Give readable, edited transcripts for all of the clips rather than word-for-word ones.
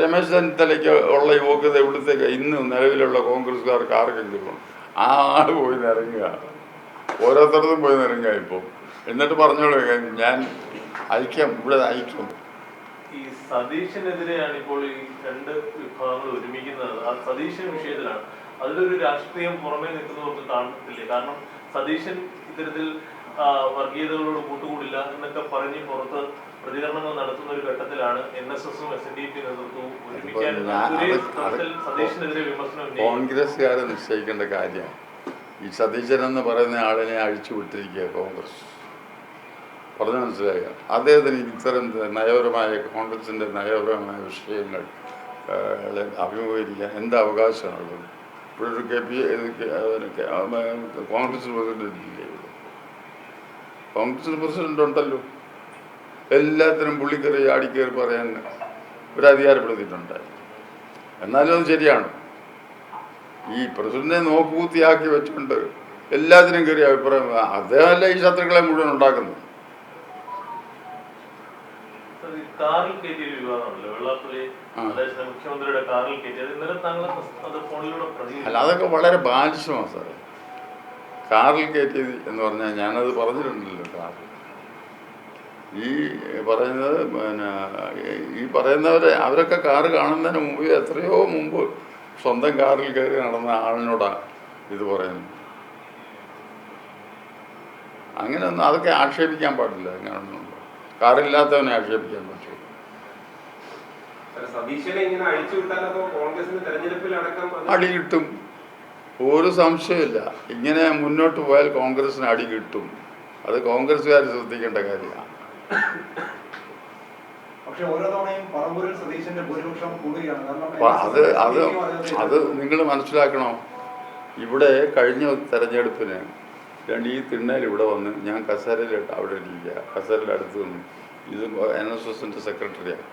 രമേശ് ചെന്നിത്തലയ്ക്ക് ഉള്ള യോഗ്യത ഇവിടുത്തെ ഇന്ന് നിലവിലുള്ള കോൺഗ്രസ്സുകാർക്ക് ആർക്കെങ്കിലും ആ ആൾ പോയി നിറങ്ങുക, ഓരോരുത്തർക്കും പോയി നിറങ്ങുക ഇപ്പം. എന്നിട്ട് പറഞ്ഞോളൂ ഞാൻ ഐക്യം, ഇവിടെ ഐക്യം. ഈ സതീശനെതിരെയാണ് ഇപ്പോൾ ഈ രണ്ട് വിഭാഗങ്ങൾ ഒരുമിക്കുന്നത്. ആ സതീശൻ വിഷയത്തിലാണ്. അതിലൊരു രാഷ്ട്രീയം പുറമേ നിൽക്കുന്നവർക്ക് കാണത്തില്ലേ? കാരണം സതീശൻ ഇത്തരത്തിൽ വർഗീയതകളോട് കൂട്ടുകൂടില്ല എന്നൊക്കെ പറഞ്ഞ് പുറത്ത് പ്രതികരണങ്ങൾ നടത്തുന്ന ഒരു ഘട്ടത്തിലാണ് NSSഉം SNDP നേതൃത്വവും ഒരുമിക്കാൻ സതീശനെതിരെ വിമർശനം. കോൺഗ്രസ്സുകാരെ നിശ്ചയിക്കേണ്ട കാര്യമാണ്. ഈ സതീശൻ എന്ന് പറയുന്ന ആളിനെ അഴിച്ചു വിട്ടിരിക്കുക കോൺഗ്രസ്. പറഞ്ഞു മനസ്സിലാക്കുക. അദ്ദേഹത്തിന് ഇത്തരം നയപരമായ കോൺഗ്രസിൻ്റെ നയപരമായ വിഷയങ്ങൾ അഭിമുഖീകരിക്കാൻ എന്ത് അവകാശമാണുള്ളത്? ഇവിടെ ഒരു കോൺഗ്രസ് പ്രസിഡന്റ് ഇല്ലേ? കോൺഗ്രസ് പ്രസിഡന്റ് ഉണ്ടല്ലോ. എല്ലാത്തിനും പുള്ളിക്കറി ആടിക്കയറി പറയാൻ ഒരു അധികാരപ്പെടുത്തിയിട്ടുണ്ട്. എന്നാലും അത് ശരിയാണ്. ഈ പ്രസിഡന്റിനെ നോക്കുകൂത്തിയാക്കി വെച്ചുകൊണ്ട് എല്ലാത്തിനും കയറി അഭിപ്രായം, അദ്ദേഹമല്ല ഈ ശത്രുക്കളെ മുഴുവൻ ഉണ്ടാക്കുന്നത്. കാറിൽ കയറ്റിയ വിവാദമാണല്ലോ, വെള്ളാപ്പള്ളി മുഖ്യമന്ത്രിയുടെ കാറിൽ കയറ്റിയത്. ഇന്നലെ താങ്കൾ അത് ഫോണിലൂടെ അല്ല, അതൊക്കെ വളരെ ബാലിശമാണ് സാറേ. കാറിൽ കയറ്റിയത് എന്ന് പറഞ്ഞാൽ ഞാനത് പറഞ്ഞിട്ടുണ്ടല്ലോ. കാറിൽ ഈ പറയുന്നത് ഈ പറയുന്നവരെ അവരൊക്കെ കാറ് കാണുന്നതിന് മുമ്പ് എത്രയോ മുമ്പ് സ്വന്തം കാറിൽ കയറി നടന്ന ആളിനോടാണ് ഇത് പറയുന്നത്. അങ്ങനെയൊന്നും അതൊക്കെ ആക്ഷേപിക്കാൻ പാടില്ല. അങ്ങനെയൊന്നും കാറില്ലാത്തവനെ ആക്ഷേപിക്കാൻ പറ്റും. അടി കിട്ടും, ഒരു സംശയമില്ല. ഇങ്ങനെ മുന്നോട്ട് പോയാൽ കോൺഗ്രസിന് അടി കിട്ടും. അത് കോൺഗ്രസ്സുകാർ ശ്രദ്ധിക്കേണ്ട കാര്യമാണ്. അത് നിങ്ങൾ മനസ്സിലാക്കണം. ഇവിടെ കഴിഞ്ഞ തെരഞ്ഞെടുപ്പിന് ഈ തിണ്ണയിൽ ഇവിടെ വന്ന് ഞാൻ കസേരയിൽ അവിടെ ഇരിക്കുക, കസേരയിൽ അടുത്ത് നിന്ന്. ഇത് NSSൻ്റെ സെക്രട്ടറിയാണ്,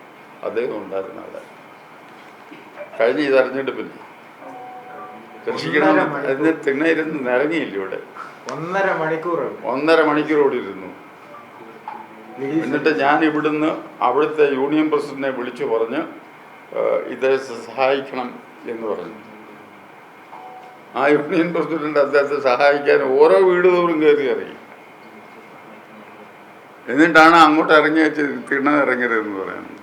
അദ്ദേഹം ഉണ്ടായിരുന്ന അവിടെ. കഴിഞ്ഞ ഈ തെരഞ്ഞെടുപ്പിന് കൃഷിക്കണം അതിന് തിണ്ണയിരുന്ന് നിറങ്ങിയില്ല. ഇവിടെ 1.5 മണിക്കൂർ ഓടി ഇരുന്നു. എന്നിട്ട് ഞാൻ ഇവിടുന്ന് അവിടുത്തെ യൂണിയൻ പ്രസിഡന്റിനെ വിളിച്ചു പറഞ്ഞ് ഇതേ സഹായിക്കണം എന്ന് പറഞ്ഞു. ആ യൂണിയൻ പ്രസിഡന്റ് അദ്ദേഹത്തെ സഹായിക്കാൻ ഓരോ വീട് തോറും കയറി ഇറങ്ങി. എന്നിട്ടാണ് അങ്ങോട്ട് ഇറങ്ങി വെച്ച് തിണ്ണ ഇറങ്ങരുതെന്ന് പറയുന്നത്.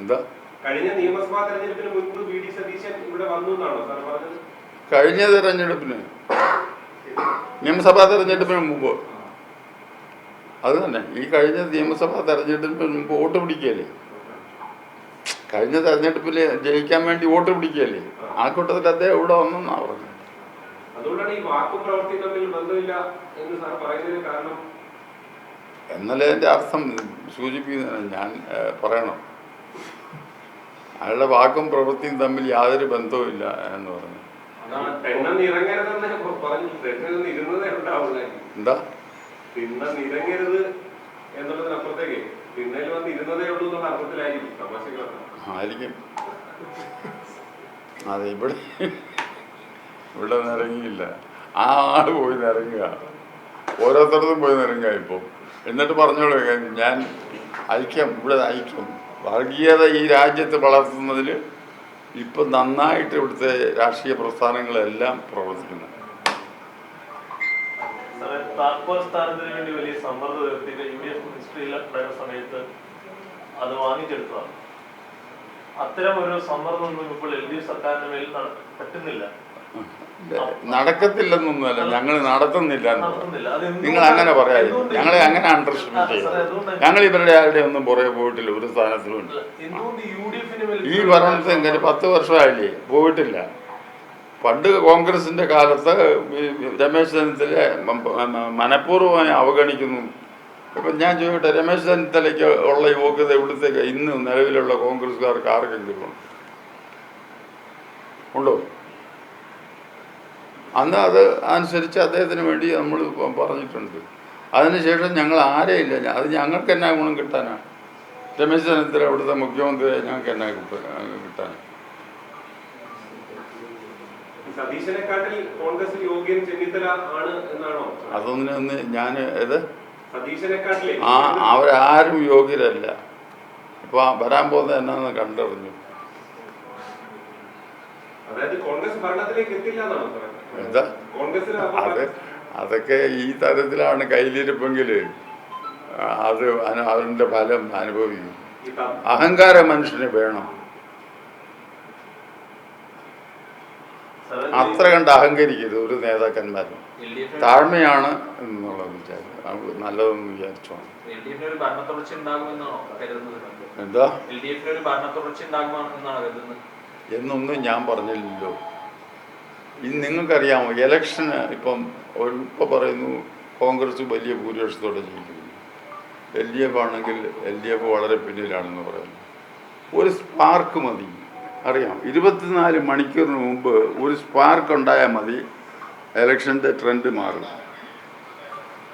എന്താ കഴിഞ്ഞ തെരഞ്ഞെടുപ്പിന്, നിയമസഭാ തെരഞ്ഞെടുപ്പിന് മുമ്പ്, അത് തന്നെ ഈ കഴിഞ്ഞ നിയമസഭാ തെരഞ്ഞെടുപ്പിന് മുമ്പ് വോട്ട് പിടിക്കുകയല്ലേ. കഴിഞ്ഞ തെരഞ്ഞെടുപ്പിൽ ജയിക്കാൻ വേണ്ടി വോട്ട് പിടിക്കുകയല്ലേ. ആ കൂട്ടത്തിൽ അദ്ദേഹം ഇവിടെ വന്നെന്നാണ് പറഞ്ഞത്. എന്നല്ലേ എൻ്റെ അർത്ഥം സൂചിപ്പിക്കുന്നതാണ്. ഞാൻ പറയണം, അയാളുടെ വാക്കും പ്രവൃത്തിയും തമ്മിൽ യാതൊരു ബന്ധവുമില്ല എന്ന് പറഞ്ഞു. എന്താ ആയിരിക്കും. അതെ, ഇവിടെ നിറങ്ങിയില്ല. ആ ആള് പോയി നിറങ്ങുക, ഓരോരുത്തർക്കും പോയി നിറങ്ങുക ഇപ്പം. എന്നിട്ട് പറഞ്ഞോളൂ ഞാൻ ഐക്യം, ഇവിടെ ഐക്യം. വർഗീയത ഈ രാജ്യത്ത് വളർത്തുന്നതിൽ ഇപ്പം നന്നായിട്ട് ഇവിടുത്തെ രാഷ്ട്രീയ പ്രസ്ഥാനങ്ങളെല്ലാം പ്രവർത്തിക്കുന്നു. വേണ്ടി വലിയ സമ്മർദ്ദം ഉയർത്തിയിട്ട് UDF മിനിസ്ട്രിയിലുണ്ടായിരുന്ന സമയത്ത് അത് വാങ്ങിച്ചെടുത്തതാണ്. അത്തരം ഒരു സമ്മർദ്ദമൊന്നും ഇപ്പോൾ LDF സർക്കാരിന്റെ മേൽ പറ്റുന്നില്ല. നടക്കത്തില്ലെന്നൊന്നുമല്ല, ഞങ്ങൾ നടത്തുന്നില്ല. നിങ്ങൾ അങ്ങനെ പറയാം. ഞങ്ങളെ അങ്ങനെ അണ്ടർസ്റ്റിമേറ്റ് ചെയ്യും. ഞങ്ങൾ ഇവരുടെ ആരുടെ ഒന്നും പുറകെ പോയിട്ടില്ല, ഒരു സ്ഥാനത്തിലും. ഈ ഭരണത്തിൽ 10 വർഷമായില്ലേ പോയിട്ടില്ല. പണ്ട് കോൺഗ്രസിൻ്റെ കാലത്ത് രമേശ് ചെന്നിത്തല മനഃപൂർവ്വമായി അവഗണിക്കുന്നു. ഇപ്പം ഞാൻ ചോദിക്കട്ടെ, രമേശ് ചെന്നിത്തലയ്ക്ക് ഉള്ള യോഗ്യത ഇവിടുത്തെ ഇന്ന് നിലവിലുള്ള കോൺഗ്രസ്സുകാർക്ക് ആർക്കെങ്കിലും ഉണ്ടോ? അന്ന് അത് അനുസരിച്ച് അദ്ദേഹത്തിന് വേണ്ടി നമ്മൾ പറഞ്ഞിട്ടുണ്ട്. അതിനുശേഷം ഞങ്ങൾ ആരെയില്ല. അത് ഞങ്ങൾക്ക് എന്നാ ഗുണം കിട്ടാനാണ്? രമേശ് ചെന്നിത്തല ഇവിടുത്തെ മുഖ്യമന്ത്രിയെ ഞങ്ങൾക്ക് എന്നാ കിട്ടാൻ? അതൊന്നും ഞാൻ അവരാരും യോഗ്യരല്ല. ഇപ്പോൾ വരാൻ പോകുന്നത് എന്നാന്ന് കണ്ടറിഞ്ഞു. എന്താ അതൊക്കെ ഈ തരത്തിലാണ് കയ്യിലിരിപ്പെങ്കിൽ അത് അതിൻ്റെ ഫലം അനുഭവിക്കും. അഹങ്കാരം മനുഷ്യന് വേണം. അത്ര കണ്ട് അഹങ്കരിക്കരുത് ഒരു നേതാക്കന്മാരും. താഴ്മയാണ് എന്നുള്ളത് വിചാരിച്ചു നല്ലതെന്ന് വിചാരിച്ചോ. എന്താ എന്നൊന്നും ഞാൻ പറഞ്ഞില്ലല്ലോ. ഇനി നിങ്ങൾക്കറിയാമോ ഇലക്ഷന് ഇപ്പം പറയുന്നു കോൺഗ്രസ് വലിയ ഭൂരിപക്ഷത്തോടെ ജയിക്കുന്നു, LDF ആണെങ്കിൽ LDF വളരെ പിന്നിലാണെന്ന് പറയുന്നു. ഒരു സ്പാർക്ക് മതി. അറിയാം, 24 മണിക്കൂറിന് മുമ്പ് ഒരു സ്പാർക്ക് ഉണ്ടായാൽ മതി, ഇലക്ഷൻ്റെ ട്രെൻഡ് മാറും.